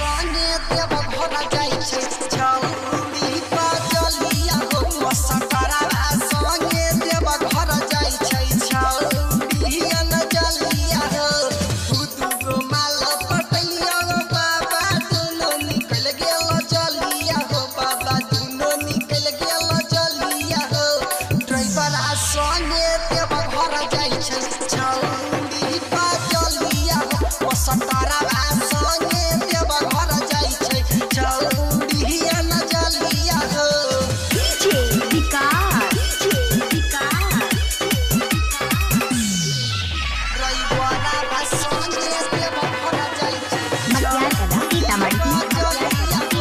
संगे देव घर जाई छै छौड़ी पाजलिया हो मसकरा संगे देव घर जाई छै छौड़ी अनजलिया हो दूगो माल पटलिया बाबा दुनो निकल गेल जलिया हो बाबा दुनो निकल गेल जलिया हो ड्राइवर संगे देव घर जाई छै छौड़ी पाजलिया हो मसकरा संगे देव घर जाई छै छौड़ी अनजलिया हो डीजे विकास ड्राइवर संगे देव घर जाई छै मटियार सीतामढ़ी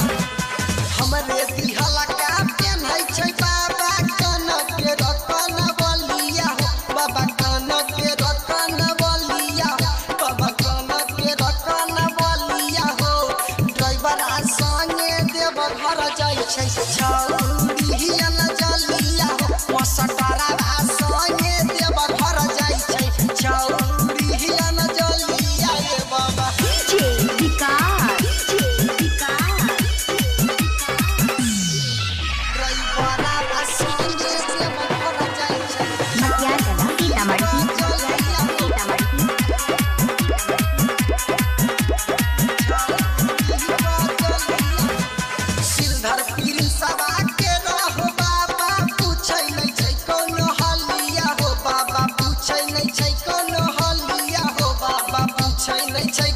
हमरे दिहला का पेन्है छै बाबा कनक के रतन बलिया हो बाबा कनक के रतन बलिया बाबा कनक के रतन बलिया हो ड्राइवर संगे देव घर जाई छै छौड़ी अनजलिया हो मसकरा संगे देव घर जाई छै छौड़ी अनजलिया रे बाबा डीजे विकास ड्राइवर संगे देव घर जाई छै मटियार सीतामढ़ी सिरधर पीर सवा के रहो बाबा पूछै नै छै कोनो हलिया हो बाबा पूछै नै छै कोनो हलिया हो बाबा पूछै नै छै